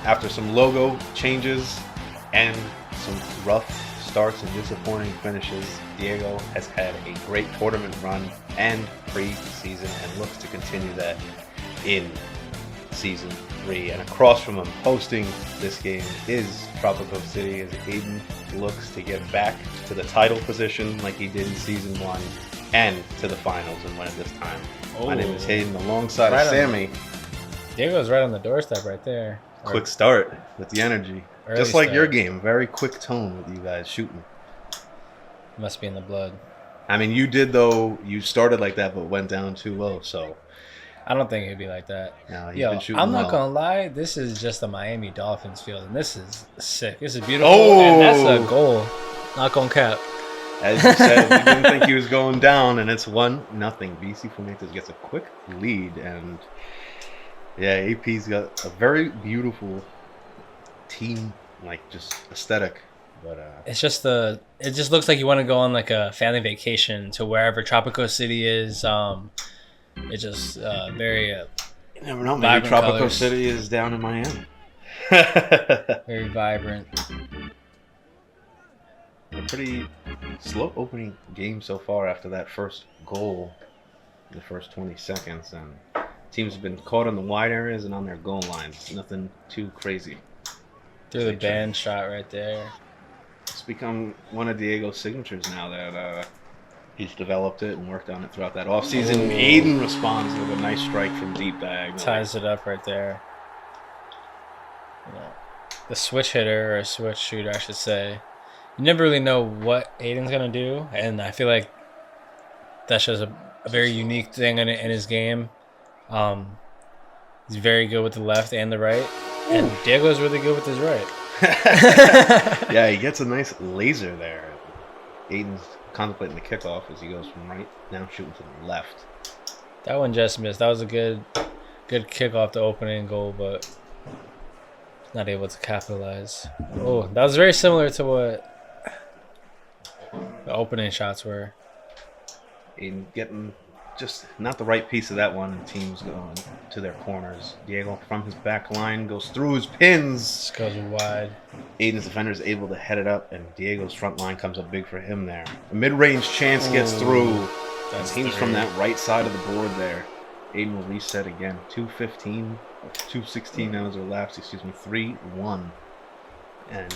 After some logo changes and some rough starts and disappointing finishes, Diego has had a great tournament run and pre-season and looks to continue that in Season 3. And across from him, hosting this game is Tropico City as Aidan looks to get back to the title position like he did in Season 1 and to the finals and win it this time. My name is Aidan alongside of Sammy. Diego's right on the doorstep right there. Quick start with the energy. Just like your game, very quick tone with you guys shooting. Must be in the blood. I mean, you did, though. You started like that, but went down too low, so. I don't think it'd be like that. No, you've been shooting I'm not well. gonna lie. This is just the Miami Dolphins field, and this is sick. This is beautiful, and that's a goal. Not gonna cap. As you said, you didn't think he was going down, and it's 1-0. BC Fumetas gets a quick lead, and yeah, AP's got a very beautiful team, like just aesthetic. But it just looks like you want to go on like a family vacation to wherever Tropico City is. It's just very you never know. Maybe Tropico colors. City is down in Miami. Very vibrant. A pretty slow opening game so far after that first goal in the first 20 seconds, and teams have been caught in the wide areas and on their goal lines. Nothing too crazy. Through the band shot right there. It's become one of Diego's signatures now that he's developed it and worked on it throughout that offseason. Aidan responds with a nice strike from deep diagonal. Ties it up right there. The switch hitter, or switch shooter, I should say. You never really know what Aidan's going to do, and I feel like that's just a very unique thing in his game. He's very good with the left and the right, and Diego's really good with his right. Yeah, he gets a nice laser there. Aidan's contemplating the kickoff as he goes from right, now shooting to the left. That one just missed. That was a good kickoff to opening goal, but not able to capitalize. Oh, that was very similar to what the opening shots were. Aidan getting just not the right piece of that one, and teams going to their corners. Diego from his back line goes through his pins. Just goes wide. Aidan's defender is able to head it up, and Diego's front line comes up big for him there. A mid-range chance gets through. That's teams from that right side of the board there. Aidan will reset again. 2:15, 2:16 now as their laps. 3-1. And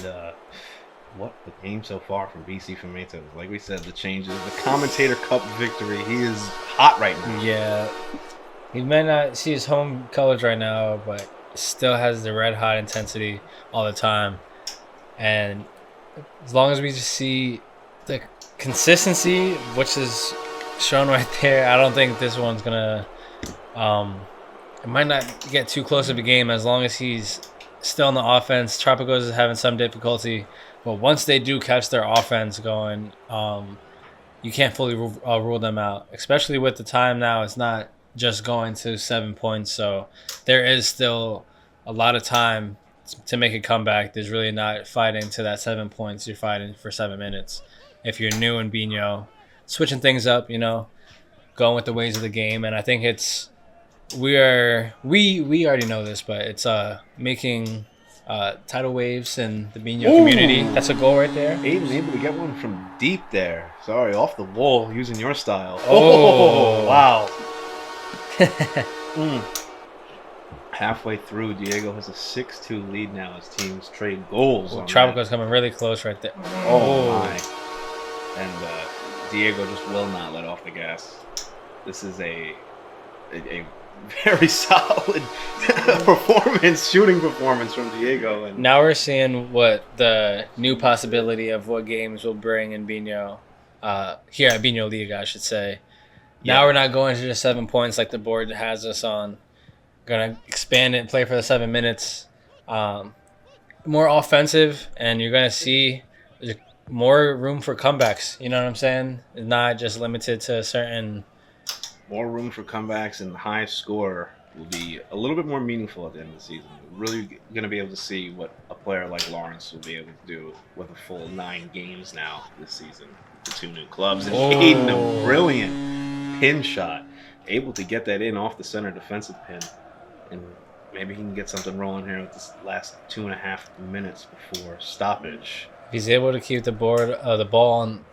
what a game so far from BC Fumetas. Like we said, the changes, the Commentator Cup victory. He is hot right now. Yeah, he might not see his home colors right now, but still has the red hot intensity all the time. And as long as we just see the consistency, which is shown right there, I don't think this one's gonna. It might not get too close of a game as long as he's still in the offense. Tropicos is having some difficulty, but once they do catch their offense going, you can't fully rule them out. Especially with the time now, it's not just going to 7 points, so there is still a lot of time to make a comeback. There's really not fighting to that 7 points. You're fighting for 7 minutes. If you're new in Binho, switching things up, going with the ways of the game, and I think it's. We already know this, but it's making tidal waves in the Binho community. That's a goal right there. Aidan able to get one from deep there. Sorry, off the wall using your style. Oh, wow. Halfway through, Diego has a 6-2 lead now as teams trade goals. Tropico's coming really close right there. Oh my. And Diego just will not let off the gas. This is a very solid shooting performance from Diego. And now we're seeing what the new possibility of what games will bring in Binho, here at Biñholiga, I should say. Yeah. Now we're not going to just 7 points like the board has us on. Gonna expand it and play for the 7 minutes. More offensive, and you're gonna see more room for comebacks. You know what I'm saying? It's not just limited to certain. More room for comebacks, and the high score will be a little bit more meaningful at the end of the season. We're really going to be able to see what a player like Lawrence will be able to do with a full 9 games now this season. The 2 new clubs. And Aidan, a brilliant pin shot. Able to get that in off the center defensive pin. And maybe he can get something rolling here with this last 2.5 minutes before stoppage. If he's able to keep the ball on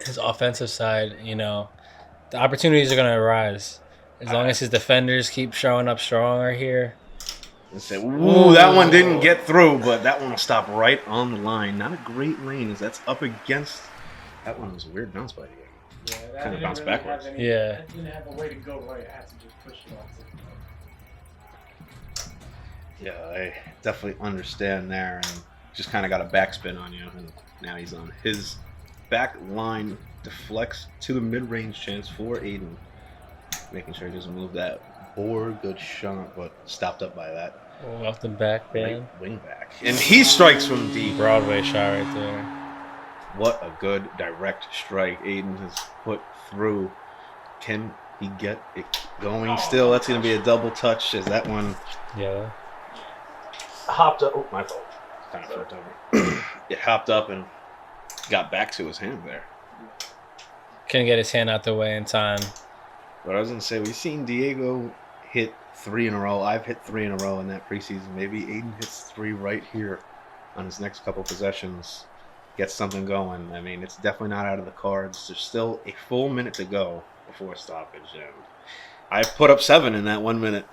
his offensive side, the opportunities are going to arise. As long as his defenders keep showing up stronger here. Ooh, that one didn't get through, but that one will stop right on the line. Not a great lane as that's up against. That one was a weird bounce by Diego. Yeah, Kind of bounced backwards. It didn't have a way to go right. I had to just push it off. Yeah, I definitely understand there, and just kind of got a backspin on you, and now he's on his back line, deflects to the mid-range chance for Aidan, making sure he doesn't move that board. Good shot, but stopped up by that Off the back band. right wing back, and he strikes from deep. Broadway shot right there. What a good direct strike Aidan has put through. Can he get it going still? That's going to be a double touch as that one hopped up. Oh, my fault. Kind of flipped over. It hopped up and got back to his hand there. Couldn't get his hand out the way in time. But I was going to say, we've seen Diego hit 3 in a row. I've hit 3 in a row in that preseason. Maybe Aidan hits 3 right here on his next couple possessions. Gets something going. I mean, it's definitely not out of the cards. There's still a full minute to go before stoppage. And I put up 7 in that 1 minute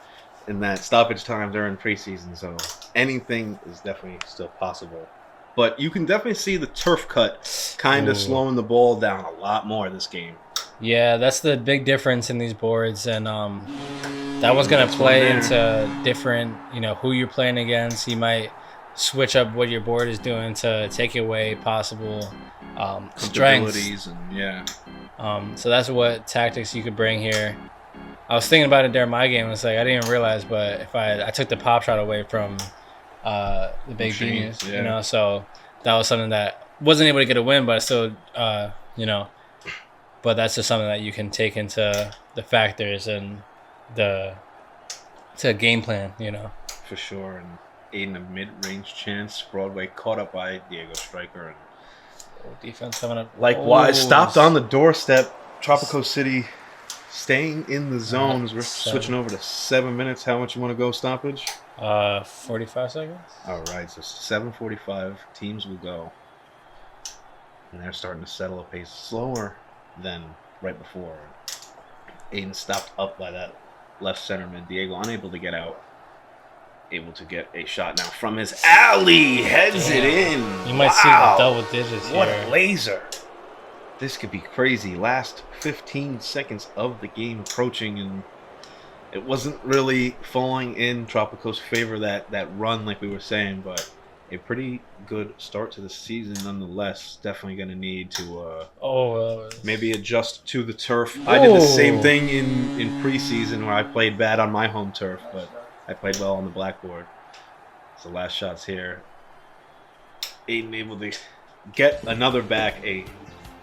in that stoppage time during preseason. So anything is definitely still possible. But you can definitely see the turf cut kind of slowing the ball down a lot more this game. Yeah, that's the big difference in these boards. And that was going to play into different, who you're playing against. You might switch up what your board is doing to take away possible strengths. So that's what tactics you could bring here. I was thinking about it during my game. It's like I didn't even realize, but if I took the pop shot away from the big Binhos, so that was something that wasn't able to get a win, but still, but that's just something that you can take into the factors and to game plan, For sure. And Aidan a mid-range chance. Broadway caught up by Diego Striker. And defense coming up. Likewise, stopped on the doorstep. Tropico City staying in the zone as we're switching over to 7 minutes. How much you want to go stoppage? 45 seconds. All right, so 7:45 teams will go. And they're starting to settle a pace slower than right before. Aidan stopped up by that left centerman. Diego unable to get out. Able to get a shot now from his alley. Heads it in. You might see the double digits here. What a laser. This could be crazy. Last 15 seconds of the game approaching, and it wasn't really falling in Tropico's favor, that run like we were saying, but a pretty good start to the season nonetheless. Definitely going to need to maybe adjust to the turf. I did the same thing in preseason where I played bad on my home turf, but I played well on the blackboard. So last shots here. Aidan able to get another back, a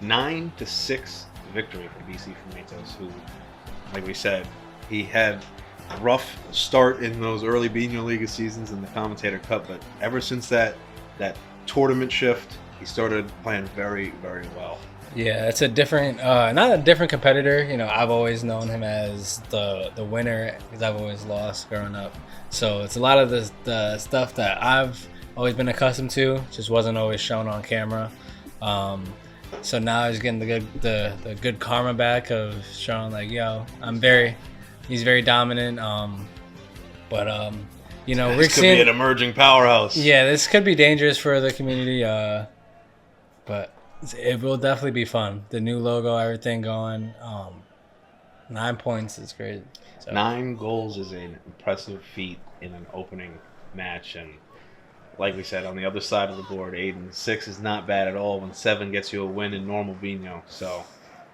9-6 victory for BC Fumetas, who, like we said, he had a rough start in those early Biñholiga seasons in the Commentator Cup, but ever since that tournament shift, he started playing very, very well. Yeah, it's a different, not a different competitor. I've always known him as the winner because I've always lost growing up. So it's a lot of the stuff that I've always been accustomed to, just wasn't always shown on camera. So now he's getting the good karma back of showing like, he's very dominant. This could be an emerging powerhouse. Yeah, this could be dangerous for the community. But it will definitely be fun. The new logo, everything going. 9 points is great. So. 9 goals is an impressive feat in an opening match, and like we said, on the other side of the board, Aidan, 6 is not bad at all when 7 gets you a win in normal Binho. So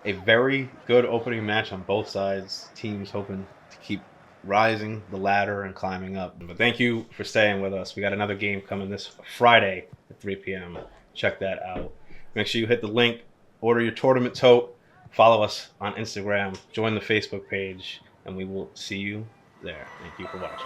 a very good opening match on both sides. Teams hoping to keep rising the ladder and climbing up. But thank you for staying with us. We got another game coming this Friday at 3 p.m. Check that out. Make sure you hit the link, order your tournament tote, follow us on Instagram, join the Facebook page, and we will see you there. Thank you for watching.